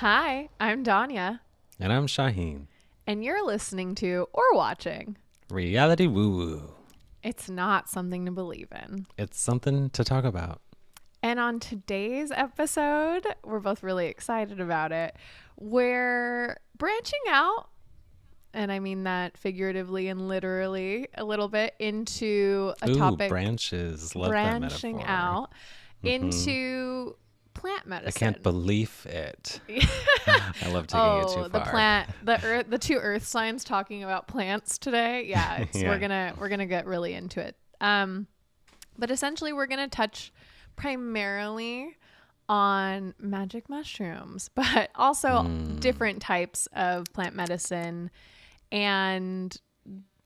Hi, I'm Danya, And I'm Shaheen. and you're listening to or watching Reality Woo Woo. It's Not Something to Believe in. It's something to talk about. And on today's episode, we're both really excited about it. We're branching out, and I mean that figuratively and literally a little bit, into a topic. Branches. Love branching that metaphor. out into plant medicine. I can't believe it. I love taking it too far. The plant, the two earth signs talking about plants today. Yeah, we're gonna get really into it. But essentially we're gonna touch primarily on magic mushrooms, but also different types of plant medicine and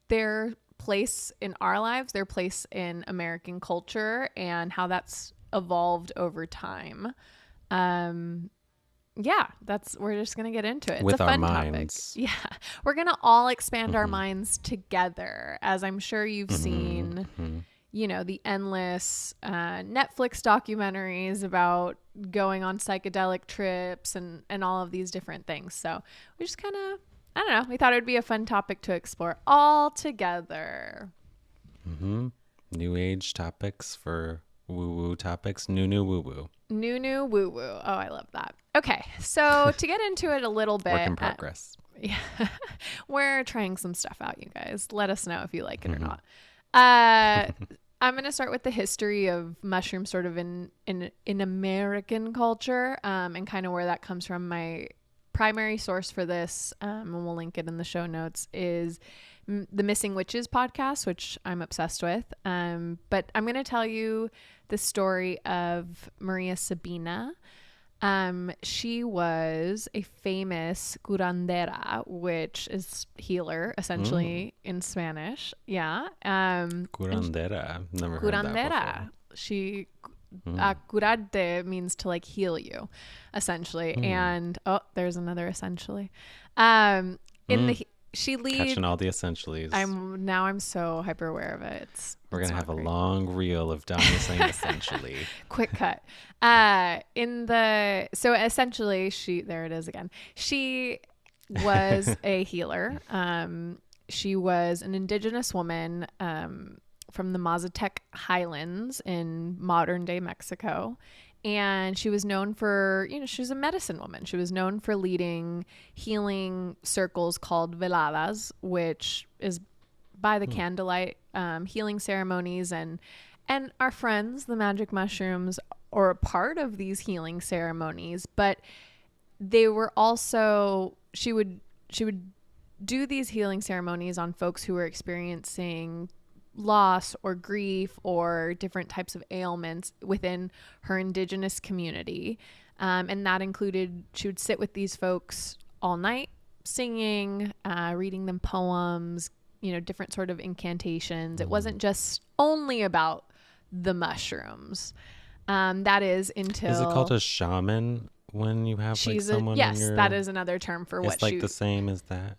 their place in our lives, their place in American culture, and how that's evolved over time. We're just gonna get into it. It's With a our fun minds. topic. Yeah, we're gonna all expand our minds together, as I'm sure you've seen. The endless Netflix documentaries about going on psychedelic trips and all of these different things. So we just kind of, I don't know, we thought it would be a fun topic to explore all together. New age topics for woo-woo topics. New woo-woo. New woo-woo. Oh, I love that. Okay, so to get into it a little bit. Work in progress. Yeah, we're trying some stuff out, you guys. Let us know if you like it or not. I'm going to start with the history of mushrooms sort of in American culture and kind of where that comes from. My primary source for this, and we'll link it in the show notes, is the Missing Witches podcast, which I'm obsessed with. But I'm going to tell you the story of Maria Sabina. She was a famous curandera, which is healer, essentially, in Spanish. Yeah. Curandera. I've never heard that before. She curarte means to like heal you, essentially. And there's another essentially. She leads. Catching all the essentials. I'm so hyper aware of it. We're gonna have a long reel of Donna saying essentially. Quick cut. So essentially, there it is again. She was a healer. She was an indigenous woman from the Mazatec Highlands in modern day Mexico. And she was known for, she was a medicine woman. She was known for leading healing circles called veladas, which is by the candlelight healing ceremonies. And our friends, the magic mushrooms, are a part of these healing ceremonies. But they were also, she would do these healing ceremonies on folks who were experiencing loss or grief or different types of ailments within her indigenous community. And that included, she would sit with these folks all night, singing, reading them poems, different sort of incantations. It wasn't just only about the mushrooms. That is until... Is it called a shaman when you have someone yes, in your... that is another term for what it's like the same as that?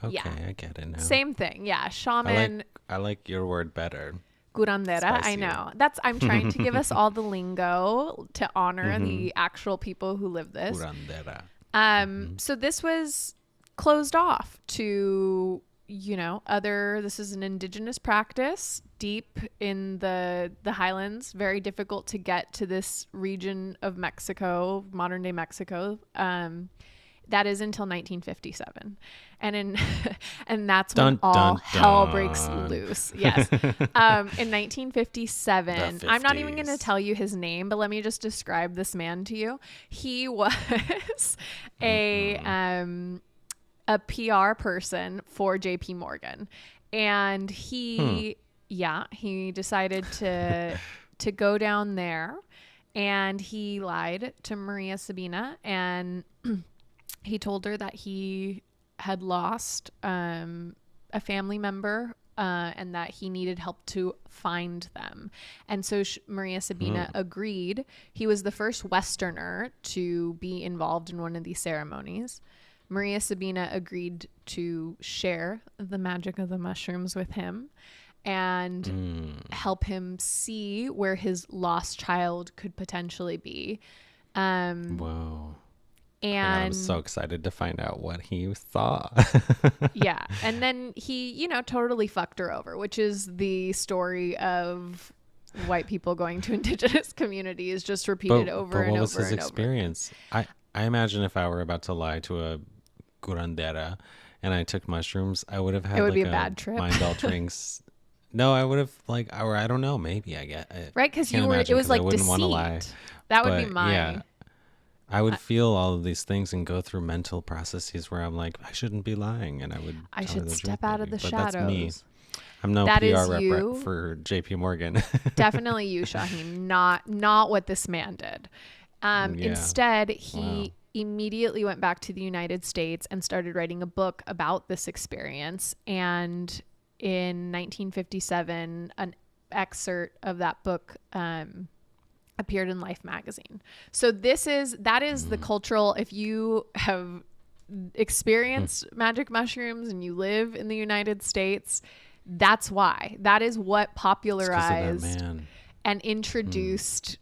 Okay, yeah. I get it now. Same thing, yeah. Shaman. I like your word better. Curandera, Spicier. I know. I'm trying to give us all the lingo to honor the actual people who live this. Curandera. So this was closed off to, this is an indigenous practice deep in the Highlands, very difficult to get to this region of Mexico, modern day Mexico. That is until 1957. And that's when all hell breaks loose. Yes. In 1957, I'm not even going to tell you his name, but let me just describe this man to you. He was a PR person for JP Morgan. And he decided to go down there, and he lied to Maria Sabina, and he told her that he had lost a family member and that he needed help to find them. And so Maria Sabina agreed. He was the first Westerner to be involved in one of these ceremonies. Maria Sabina agreed to share the magic of the mushrooms with him and help him see where his lost child could potentially be. Wow. And I was And so excited to find out what he saw. yeah. And then he, totally fucked her over, which is the story of white people going to indigenous communities, just repeated over and over and over. What was his experience? I imagine if I were about to lie to a curandera and I took mushrooms, I would have had It would like be a bad trip. mind-altering. No, I would have or I don't know, maybe I get right, because it was like deceit. Lie, that would be my. Yeah, I would feel all of these things and go through mental processes where I'm like, I shouldn't be lying, and I should step out of the shadows. That's me. I'm no that PR rep for JP Morgan. Definitely you, Shaheen. Not what this man did. Instead, he immediately went back to the United States and started writing a book about this experience. And in 1957, an excerpt of that book appeared in Life magazine. So that is the cultural, if you have experienced magic mushrooms and you live in the United States, that's why. That is what popularized and introduced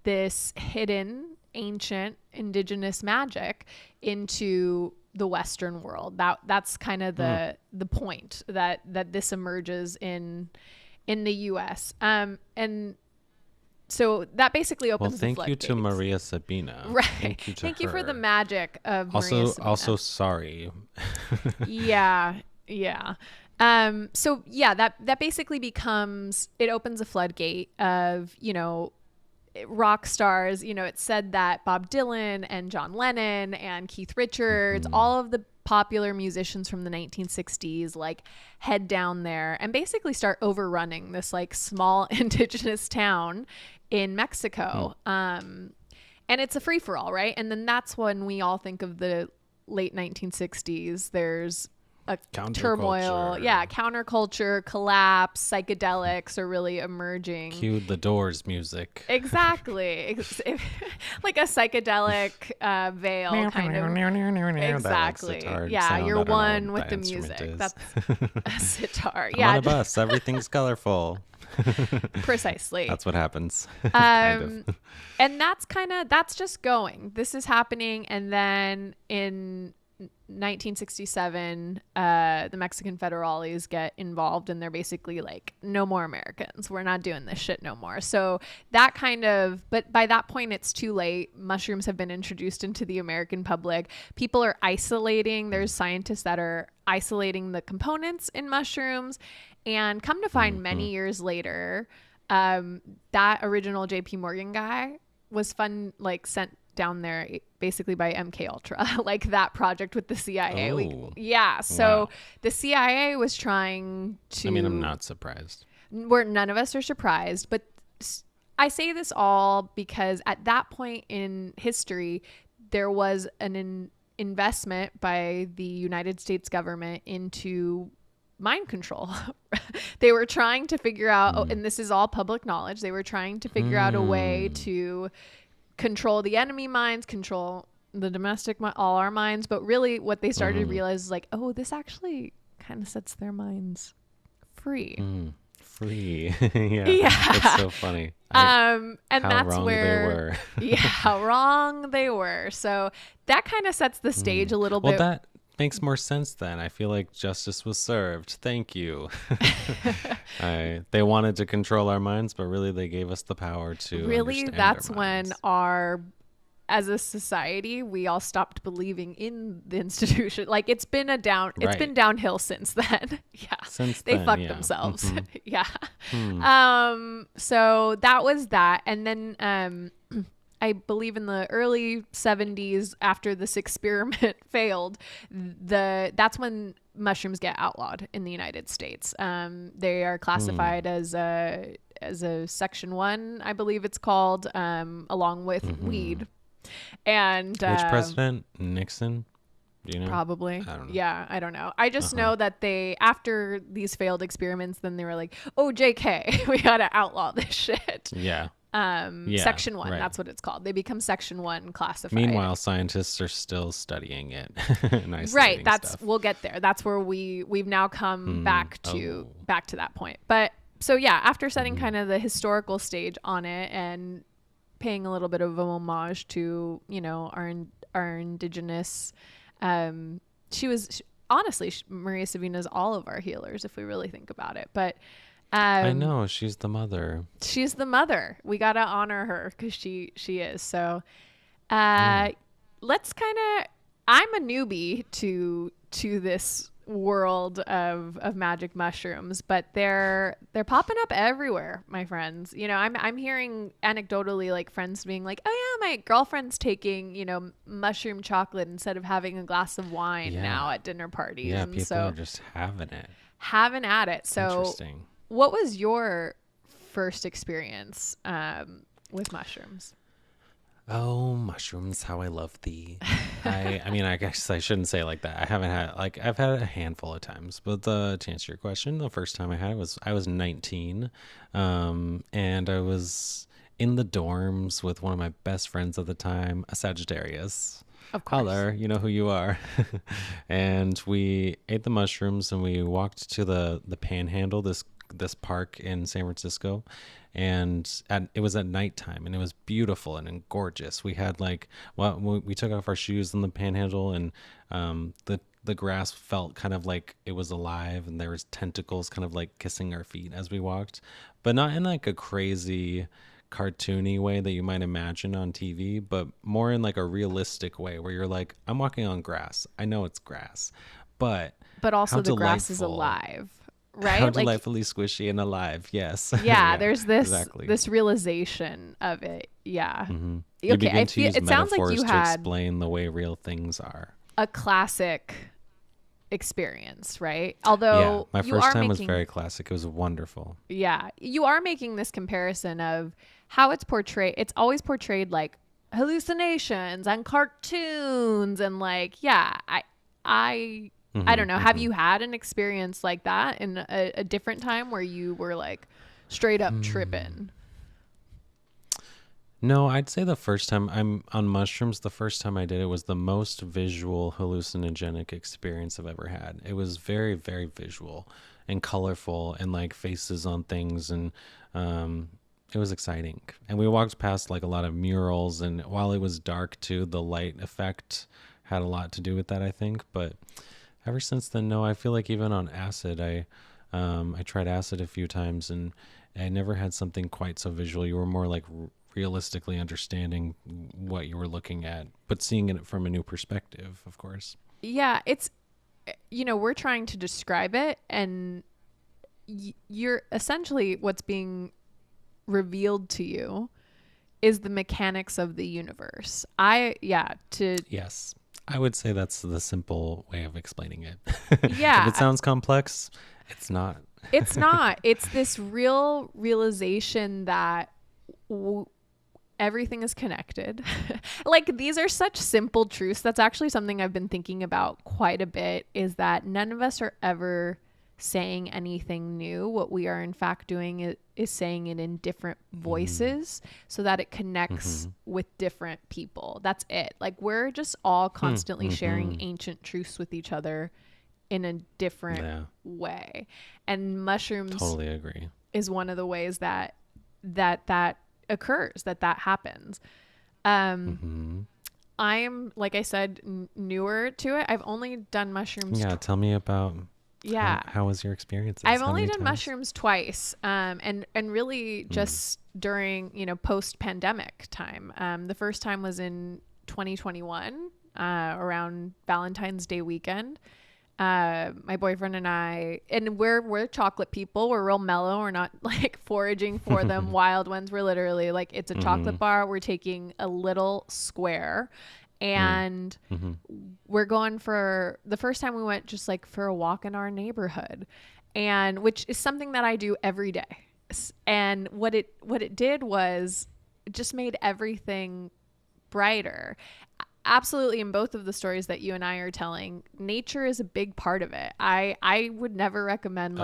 this hidden, ancient, indigenous magic into the Western world. That's kind of the point that this emerges in the U.S. And so that basically opens the floodgates. Thank you to Maria Sabina. Right. Thank you for the magic of Maria Sabina. Also sorry. Yeah. So yeah, that basically becomes, it opens a floodgate of, rock stars. It said that Bob Dylan and John Lennon and Keith Richards, all of the popular musicians from the 1960s, like head down there and basically start overrunning this like small indigenous town in Mexico. And it's a free for all, right? And then that's when we all think of the late 1960s. There's a turmoil, counterculture, collapse, psychedelics are really emerging. Cue the Doors music. Exactly. Like a psychidic veil kind of. Exactly. Yeah, you're one with the music. That's a sitar. I'm on a bus. Everything's colorful. Precisely. That's what happens. Kind of. And that's just going. This is happening, and then in 1967, the Mexican federales get involved, and they're basically like, no more Americans. We're not doing this shit no more. So that but by that point, it's too late. Mushrooms have been introduced into the American public. People are isolating. There's scientists that are isolating the components in mushrooms, and come to find many years later, that original JP Morgan guy was sent down there basically by MK Ultra, like that project with the CIA. So the CIA was trying to, I'm not surprised. None of us are surprised, but I say this all because at that point in history, there was an investment by the United States government into mind control. They were trying to figure out, and this is all public knowledge, they were trying to figure out a way to control the enemy minds, control the domestic, all our minds. But really what they started to realize is like, oh, this actually kind of sets their minds free. Free. Yeah. That's so funny. And that's where how wrong they were. So that kind of sets the stage a little bit. Well, that makes more sense then. I feel like justice was served. Thank you. They wanted to control our minds, but really they gave us the power to really. That's when as a society, we all stopped believing in the institution. Like it's been been downhill since then. They fucked themselves. So that was that. And then I believe in the early 70s, after this experiment failed, that's when mushrooms get outlawed in the United States. They are classified as a Section 1, I believe it's called, along with weed. And which president? Nixon? Do you know? Probably. I don't know. Yeah, I don't know. I just know that after these failed experiments, then they were like, oh, JK, we gotta outlaw this shit. Section 1, that's what it's called. They become Section 1 classified. Meanwhile, scientists are still studying it. Right, we'll get there. That's where we've now come back to that point. But so yeah, after setting kind of the historical stage on it and paying a little bit of a homage to, our indigenous, honestly, Maria Sabina is all of our healers if we really think about it. But I know, she's the mother. she's the mother. We got to honor her because she is. So Yeah. let's kind of, I'm a newbie to this world of magic mushrooms, but they're popping up everywhere, my friends. You know, I'm hearing anecdotally like friends being like, oh yeah, my girlfriend's taking, you know, mushroom chocolate instead of having a glass of wine Yeah. now at dinner parties. Yeah, And people so are just having it. having at it. So Interesting. what was your first experience with mushrooms? Oh, mushrooms, how I love thee. I mean, I guess I shouldn't say it like that. I haven't had, like, I've had it a handful of times, but to answer your question, the first time I had it was, I was 19, and I was in the dorms with one of my best friends at the time, a Sagittarius. Of course. Holler, you know who you are. And we ate the mushrooms and we walked to the Panhandle, this park in San Francisco, and it was at nighttime and it was beautiful and gorgeous. We had like, well, we took off our shoes in the Panhandle, and the grass felt kind of like it was alive, and there was tentacles kind of like kissing our feet as we walked, but not in like a crazy cartoony way that you might imagine on TV, but more in like a realistic way where you're like, I'm walking on grass. I know it's grass, but also how the grass is delightful. alive, right? How Like, delightfully squishy and alive. Yes. yeah, there's this exactly. this realization of it. Yeah. Mm-hmm. You Okay, begin to use it sounds like metaphors you to had explain the way real things are. a classic experience, right? Yeah, Although my you first are time was making, very classic. It was wonderful. yeah, you are making this comparison of how it's portrayed. It's always portrayed like hallucinations and cartoons and like, yeah, I don't know. Have you had an experience like that in a different time where you were like straight up tripping? No, I'd say the first time I'm on mushrooms, the first time I did it was the most visual hallucinogenic experience I've ever had. It was very, very visual and colorful and like faces on things, and it was exciting. And we walked past like a lot of murals, and while it was dark too, the light effect had a lot to do with that, I think. But ever since then, no, I feel like even on acid, I tried acid a few times, and I never had something quite so visual. You were more like realistically understanding what you were looking at, but seeing it from a new perspective, of course. Yeah, it's, you know, we're trying to describe it, and you're essentially what's being revealed to you is the mechanics of the universe. Yes, I would say that's the simple way of explaining it. Yeah. If it sounds complex, it's not. It's not. It's this real realization that everything is connected. Like, these are such simple truths. That's actually something I've been thinking about quite a bit, is that none of us are ever saying anything new. What we are in fact doing is saying it in different voices so that it connects with different people. That's it. Like, we're just all constantly sharing ancient truths with each other in a different way. And mushrooms Totally agree. is one of the ways that occurs, that happens. I'm, like I said, newer to it. I've only done mushrooms. Yeah, tell me about. Yeah. How was your experience? I've only done mushrooms twice, and really just during, you know, post-pandemic time. The first time was in 2021, around Valentine's Day weekend. My boyfriend and I, and we're chocolate people. We're real mellow. We're not like foraging for them wild ones. We're literally like, it's a chocolate bar. We're taking a little square, and we're going for the first time we went just like for a walk in our neighborhood, and which is something that I do every day. And what it did was it just made everything brighter. Absolutely, in both of the stories that you and I are telling, nature is a big part of it. I would never recommend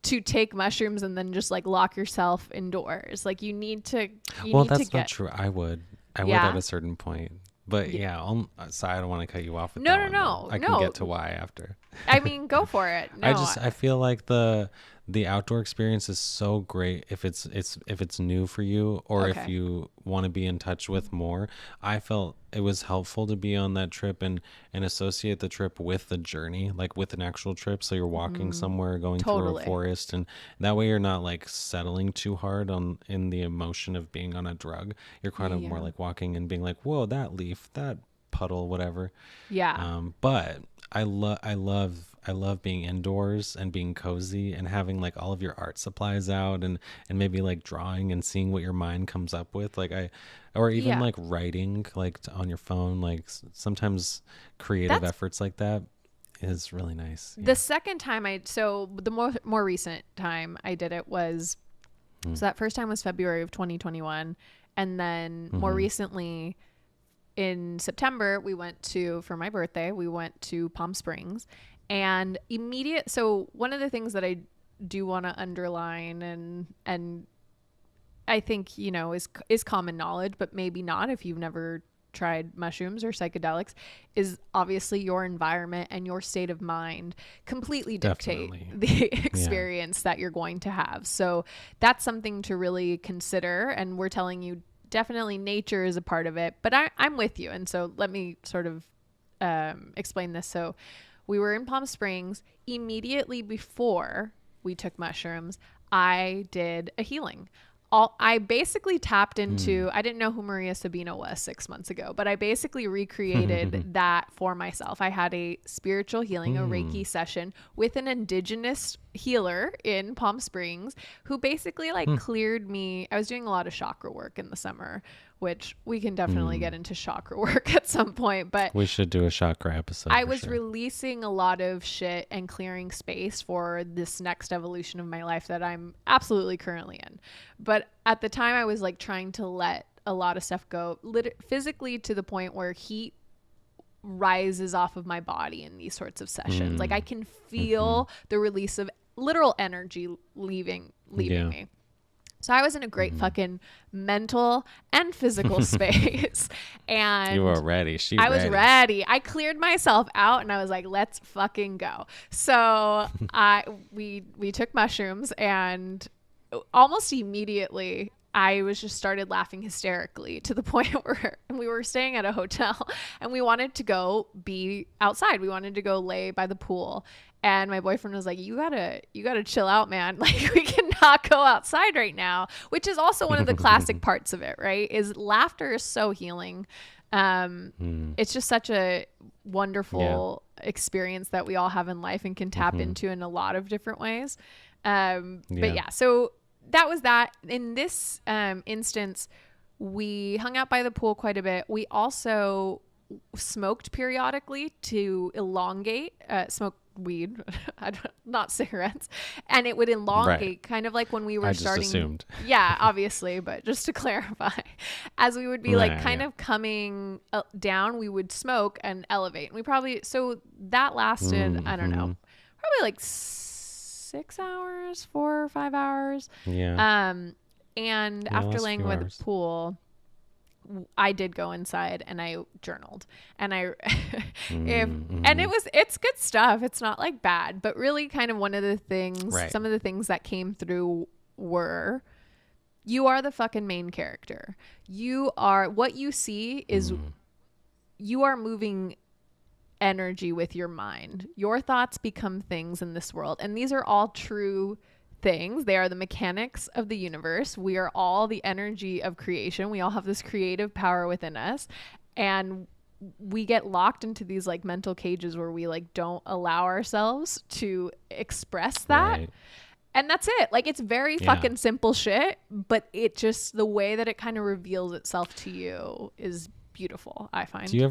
to take mushrooms and then just like lock yourself indoors. Like, you need to. That's not true. I would at a certain point. But sorry, I don't want to cut you off with that one, No. I can get to why after. I mean, go for it. No. I feel like the the outdoor experience is so great if it's new for you, or if Okay. you want to be in touch with more. I felt it was helpful to be on that trip and associate the trip with the journey, like with an actual trip. So you're walking Mm, somewhere, going through a totally. forest, and that way you're not like settling too hard on in the emotion of being on a drug. You're kind of more Yeah. like walking and being like, whoa, that leaf, that puddle, whatever. Yeah. But I love being indoors and being cozy and having like all of your art supplies out, and maybe like drawing and seeing what your mind comes up with. Or even Yeah. like writing like on your phone. Like sometimes creative That's efforts like that is really nice. the Yeah. second time so the more recent time I did it was, Mm. so that first time was February of 2021, and then more Mm-hmm. recently in September we went to, for my birthday, we went to Palm Springs. And so one of the things that I do want to underline, and I think, is common knowledge, but maybe not if you've never tried mushrooms or psychedelics, is obviously your environment and your state of mind completely dictate Definitely. the Yeah. experience that you're going to have. So that's something to really consider. And we're telling you definitely nature is a part of it, but I'm with you. And so let me sort of explain this. So we were in Palm Springs. Immediately before we took mushrooms, I did a healing. I basically tapped Mm. into, I didn't know who Maria Sabina was 6 months ago, but I basically recreated that for myself. I had a spiritual healing, a Mm. Reiki session with an indigenous healer in Palm Springs who basically like Mm. cleared me. I was doing a lot of chakra work in the summer, which we can definitely Mm. get into chakra work at some point, but We should do a chakra episode I for was sure. releasing a lot of shit and clearing space for this next evolution of my life that I'm absolutely currently in. But at the time, I was like trying to let a lot of stuff go, physically, to the point where heat rises off of my body in these sorts of sessions. Like I Mm. can Mm-hmm. feel the release of literal energy leaving Yeah. me. So I was in a great Mm-hmm. fucking mental and physical space. You were And ready. She I was ready. ready. I cleared myself out and I was like, let's fucking go. So we took mushrooms, and almost immediately I was just started laughing hysterically, to the point where we were staying at a hotel and we wanted to go be outside. We wanted to go lay by the pool. And my boyfriend was like, you gotta chill out, man. Like we cannot go outside right now, which is also one of the classic parts of it, right? Is laughter is so healing. Mm. It's just such a Yeah. wonderful experience that we all have in life and can tap Mm-hmm. into in a lot of different ways. But Yeah. yeah, so that was that. In this instance, we hung out by the pool quite a bit. We also smoked periodically to elongate, smoke weed, not cigarettes, and it would Right. elongate, kind of like when we were I just starting. assumed. Yeah, obviously, but just to clarify, as we would be like Nah, kind yeah. of coming down, we would smoke and elevate. And we probably, so that lasted, I don't Mm-hmm. know, probably like 6 hours, 4 or 5 hours. Yeah. And Yeah. after Last laying few by the hours. pool, I did go inside and I journaled, and Mm-hmm. it's good stuff. It's not like bad, but really kind of one of the things, Right. some of the things that came through were, you are the fucking main character. What you see is, Mm. you are moving energy with your mind. Your thoughts become things in this world. And these are all true things. They are the mechanics of the universe. We are all the energy of creation. We all have this creative power within us. And we get locked into these like mental cages where we like don't allow ourselves to express that. Right. And that's it. Like it's very Yeah. fucking simple shit, but it just, the way that it kind of reveals itself to you is beautiful, I find. Do you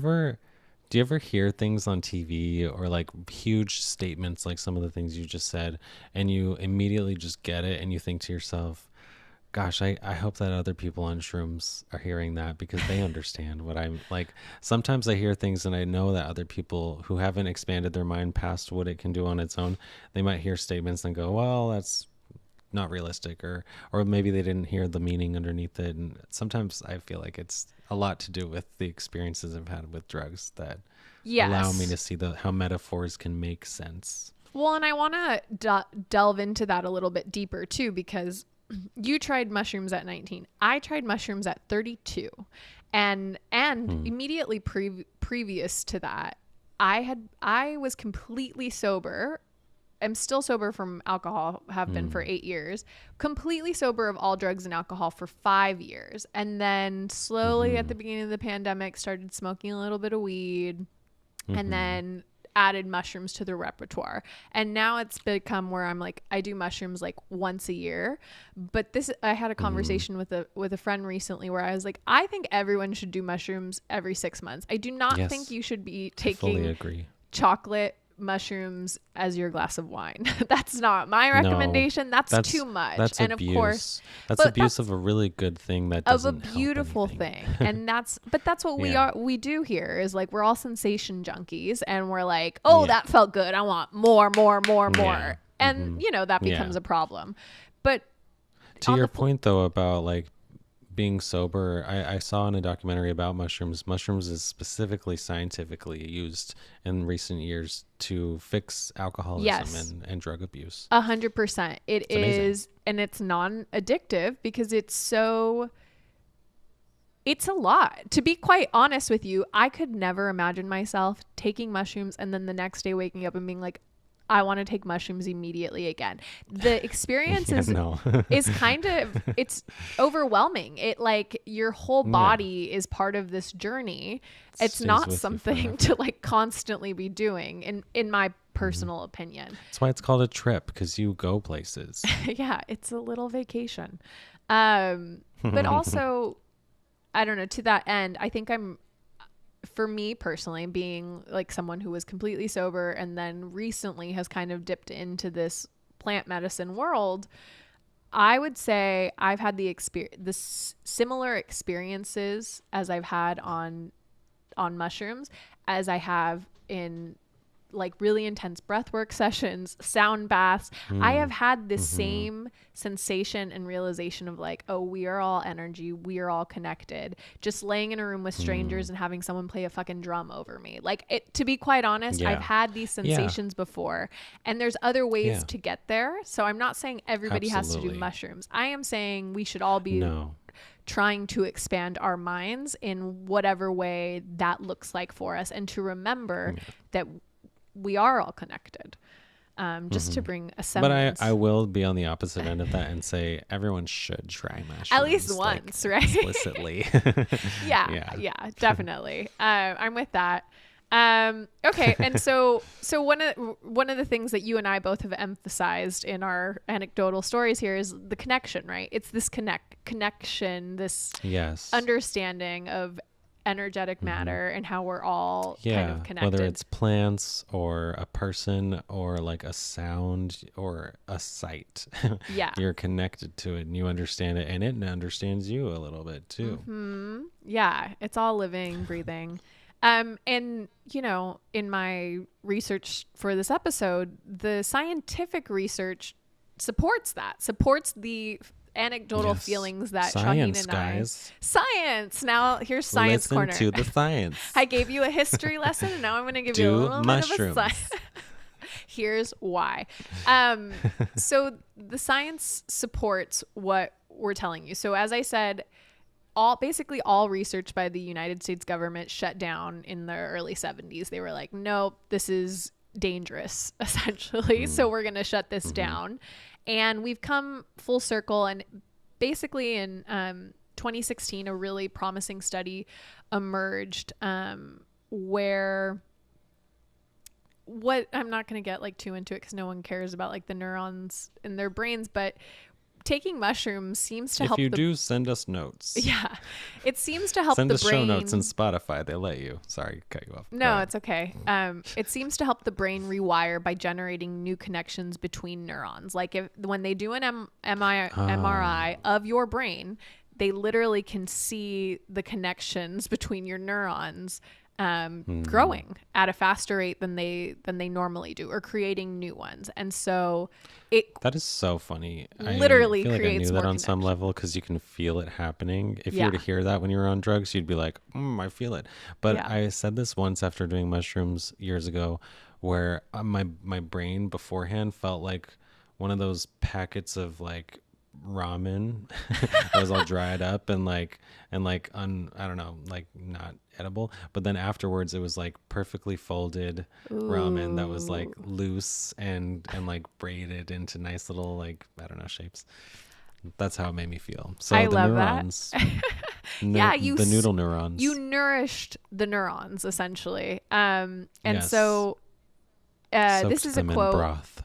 ever hear things on TV or like huge statements like some of the things you just said, and you immediately just get it and you think to yourself, gosh, I hope that other people on shrooms are hearing that because they understand what I'm like. Sometimes I hear things and I know that other people who haven't expanded their mind past what it can do on its own, they might hear statements and go, well, that's not realistic, or maybe they didn't hear the meaning underneath it. And sometimes I feel like it's a lot to do with the experiences I've had with drugs that allow me to Yes. see how metaphors can make sense. Well, and I want to delve into that a little bit deeper too, because you tried mushrooms at 19. I tried mushrooms at 32. And immediately previous to that, I was completely sober. I'm still sober from alcohol, have been for 8 years, completely sober of all drugs and alcohol for 5 years. And then slowly at the beginning of the pandemic, started smoking a little bit of weed and then added mushrooms to the repertoire. And now it's become where I'm like, I do mushrooms like once a year. But I had a conversation with a friend recently where I was like, I think everyone should do mushrooms every 6 months. I do not think you should be taking chocolate mushrooms as your glass of wine. That's not my recommendation. No, that's too much. That's and abuse. Of course, that's abuse of a really good thing that doesn't of a beautiful help thing. And that's what we do here is like, we're all sensation junkies and we're like, oh, that felt good. I want more. And you know, that becomes a problem. But to your point though, about like being sober, I saw in a documentary about mushrooms is specifically scientifically used in recent years to fix alcoholism and drug abuse. 100%. It is, and it's non-addictive because it's a lot. To be quite honest with you, I could never imagine myself taking mushrooms and then the next day waking up and being like, I want to take mushrooms immediately again. The experience is kind of, it's overwhelming. It like your whole body is part of this journey. It's not something to like constantly be doing in my personal opinion. That's why it's called a trip, because you go places. Yeah, it's a little vacation. But also, I don't know, to that end, I think for me personally, being like someone who was completely sober and then recently has kind of dipped into this plant medicine world, I would say I've had the similar experiences as I've had on mushrooms as I have in like really intense breathwork sessions, sound baths. I have had this same sensation and realization of like, oh, we are all energy. We are all connected. Just laying in a room with strangers and having someone play a fucking drum over me. Like, to be quite honest, I've had these sensations before, and there's other ways to get there. So I'm not saying everybody has to do mushrooms. I am saying we should all be trying to expand our minds in whatever way that looks like for us, and to remember that we are all connected, just to bring a semblance. But I will be on the opposite end of that and say everyone should try mushrooms. At least once, like, right? Explicitly. yeah, definitely. I'm with that. Okay. And so one of the things that you and I both have emphasized in our anecdotal stories here is the connection, right? It's this connection, this understanding of energetic matter and how we're all kind of connected. Whether it's plants or a person or like a sound or a sight. You're connected to it and you understand it, and it understands you a little bit too. Yeah, it's all living, breathing. And you know, in my research for this episode, the scientific research supports the anecdotal feelings that Shaheen and guys. Science. Now here's science Listen corner. to the science. I gave you a history lesson, and now I'm going to give you a little mushrooms. bit of a science. Here's why. So the science supports what we're telling you. So as I said, basically all research by the United States government shut down in the early 70s. They were like, nope, this is dangerous, essentially. So we're going to shut this down. And we've come full circle, and basically in 2016, a really promising study emerged where I'm not going to get like too into it because no one cares about like the neurons in their brains, but taking mushrooms seems to help. If you do, send us notes. Yeah, it seems to help send the us brain. Show notes in Spotify. They let you. Sorry, cut you off. No, it's okay. It seems to help the brain rewire by generating new connections between neurons. Like when they do an MRI of your brain, they literally can see the connections between your neurons growing at a faster rate than they normally do, or creating new ones. And so it That is so funny. literally I feel like I creates knew more that on some connection. level because you can feel it happening. If you Yeah. were to hear that when you were on drugs, you'd be like, I feel it. But Yeah. I said this once after doing mushrooms years ago, where my brain beforehand felt like one of those packets of like ramen that was all dried up and I don't know, like not edible. But then afterwards, it was like perfectly folded ramen that was like Ooh. loose and like braided into nice little, like, I don't know, shapes. That's how it made me feel. I So the love that. neurons, Yeah, the noodle you neurons. nourished the neurons essentially. And Yes, so this soaked is a them in quote. broth.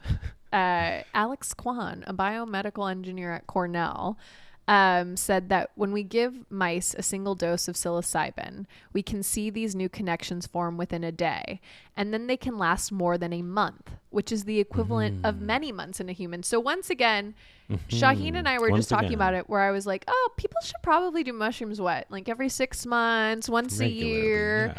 Alex Kwan, a biomedical engineer at Cornell, said that when we give mice a single dose of psilocybin, we can see these new connections form within a day. And then they can last more than a month, which is the equivalent of many months in a human. So once again, Shaheen and I were just Once talking about again, it, where I was like, oh, people should probably do mushrooms like every 6 months, once a regularly, year. yeah,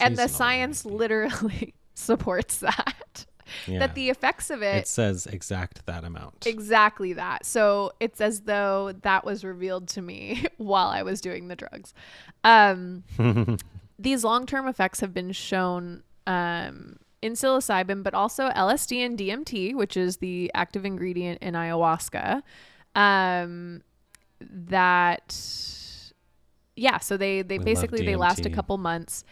And the seasonally science maybe. literally supports that. That Yeah, the effects of it it says exact that amount. exactly that. So it's as though that was revealed to me while I was doing the drugs. These long-term effects have been shown in psilocybin, but also LSD and DMT, which is the active ingredient in ayahuasca. That yeah, so they We love basically they last a DMT. couple months,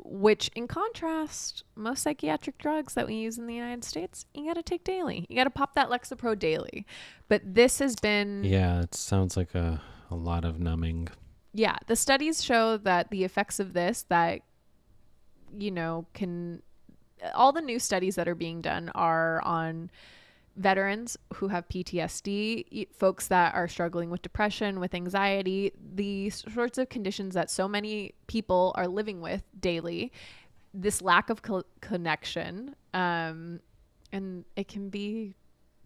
which in contrast, most psychiatric drugs that we use in the United States, you got to take daily. You got to pop that Lexapro daily. But this has been Yeah, it sounds like a lot of numbing. yeah, the studies show that the effects of this that can all the new studies that are being done are on veterans who have PTSD, folks that are struggling with depression, with anxiety, the sorts of conditions that so many people are living with daily, this lack of connection, and it can be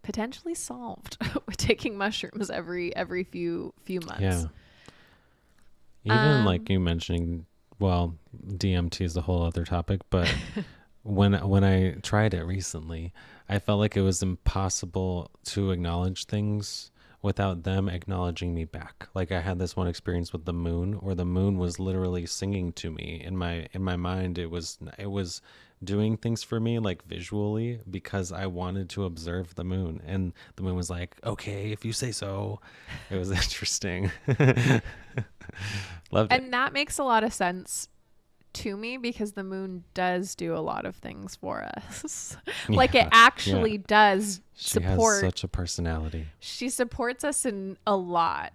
potentially solved with taking mushrooms every few Yeah. months. Even like you mentioning, well, DMT is a whole other topic, but when I tried it recently, I felt like it was impossible to acknowledge things without them acknowledging me back. Like I had this one experience with the moon, where the moon was literally singing to me in my mind. It was doing things for me, like visually, because I wanted to observe the moon, and the moon was like, "Okay, if you say so." It was interesting. Loved it. And that makes a lot of sense to me because the moon does do a lot of things for us. Like it Yeah, yeah. actually does She has support. such a personality. She supports us in a lot.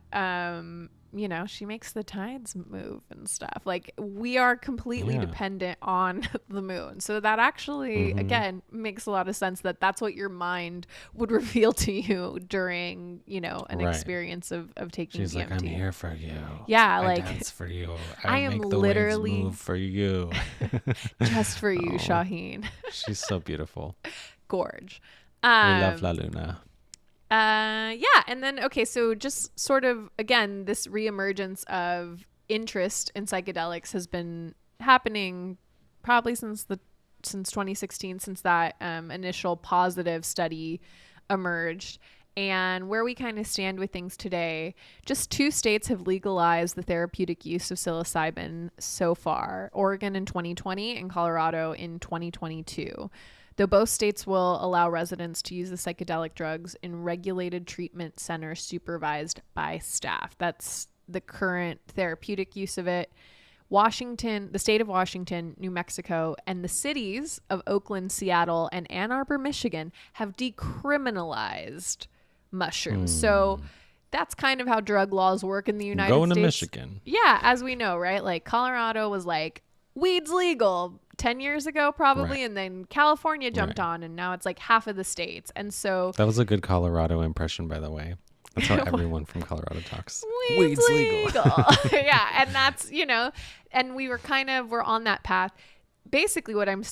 She makes the tides move and stuff. Like we are completely Yeah. dependent on the moon. So that actually, Mm-hmm. again, makes a lot of sense that that's what your mind would reveal to you during, an Right. experience of taking She's DMT. like, I'm here for you. Yeah, I like dance for you. I I am make the literally waves move for you. just for you, Oh, Shaheen. she's so beautiful. Gorge. We love La Luna. Yeah, and then okay, so just sort of again, this reemergence of interest in psychedelics has been happening probably since 2016, since that initial positive study emerged. And where we kind of stand with things today, just 2 states have legalized the therapeutic use of psilocybin so far: Oregon in 2020 and Colorado in 2022. Though both states will allow residents to use the psychedelic drugs in regulated treatment centers supervised by staff. That's the current therapeutic use of it. Washington, the state of Washington, New Mexico, and the cities of Oakland, Seattle, and Ann Arbor, Michigan have decriminalized mushrooms. So that's kind of how drug laws work in the United Going States. to Michigan. Yeah, as we know, right? Like Colorado was like, weed's legal 10 years ago probably, Right. and then California jumped Right. on, and now it's like half of the states. And so That was a good Colorado impression, by the way. That's how everyone from Colorado talks. weed's legal. Yeah, and that's, and we're on that path. Basically what I'm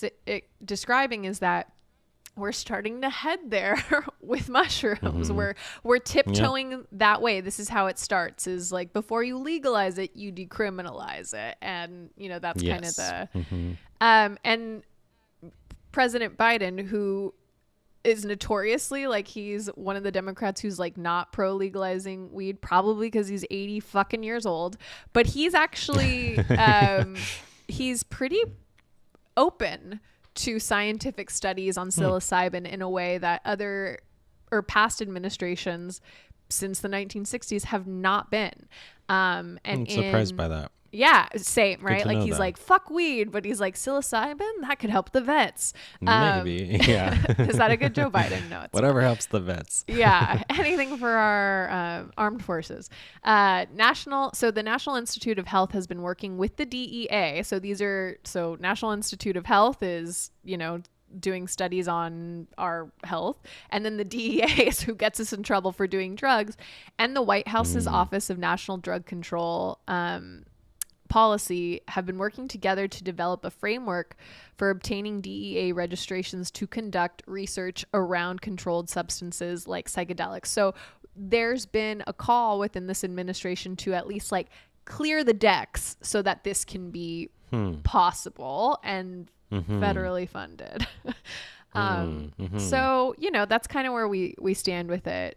describing is that we're starting to head there with mushrooms. We're tiptoeing that way. This is how it starts, is like before you legalize it, you decriminalize it. And, you know, that's kind of the and President Biden, who is notoriously like, he's one of the Democrats who's like not pro legalizing weed, probably because he's 80 fucking years old, but he's actually he's pretty open to scientific studies on psilocybin in a way that other or past administrations since the 1960s have not been. And I'm surprised by that. Yeah, same, right? Like he's that. like, fuck weed, but he's like, psilocybin? That could help the vets. Maybe, yeah. Is that a good Joe Biden? No, it's whatever helps the vets. Yeah, anything for our armed forces. The National Institute of Health has been working with the DEA. So National Institute of Health is, you know, doing studies on our health, and then the DEA is who gets us in trouble for doing drugs, and the White House's Office of National Drug Control policy have been working together to develop a framework for obtaining DEA registrations to conduct research around controlled substances like psychedelics. So there's been a call within this administration to at least like clear the decks so that this can be possible and federally funded. So, you know, that's kind of where we stand with it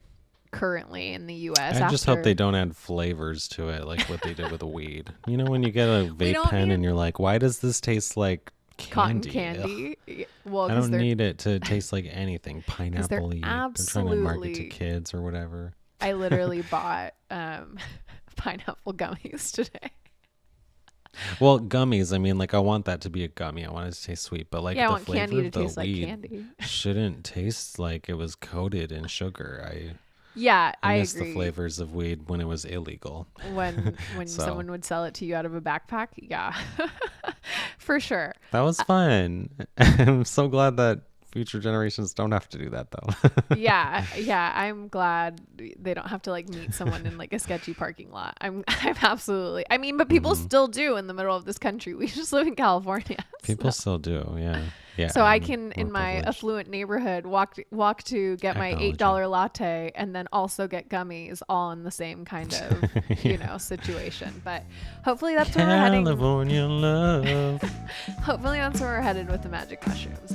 currently in the US. I just hope they don't add flavors to it like what they did with the weed. You know, when you get a vape pen and you're like, why does this taste like candy? Cotton candy. Well, I don't need it to taste like anything pineapple-y. They're trying to market to kids or whatever. I literally bought pineapple gummies today. Well, gummies, I mean, like, I want that to be a gummy. I want it to taste sweet, but like, yeah, I the want flavor candy to of the taste like weed candy. shouldn't taste like it was coated in sugar. I miss agree. the flavors of weed when it was illegal. When someone would sell it to you out of a backpack, yeah, for sure. That was fun. I'm so glad that future generations don't have to do that, though. yeah, I'm glad they don't have to like meet someone in like a sketchy parking lot. I'm absolutely. I mean, but people still do in the middle of this country. We just live in California. People still do, yeah. Yeah. So I can, in my affluent neighborhood, walk to get my $8 latte and then also get gummies, all in the same kind of you know, situation. But hopefully that's where we're heading. California love. Hopefully that's where we're headed with the magic mushrooms.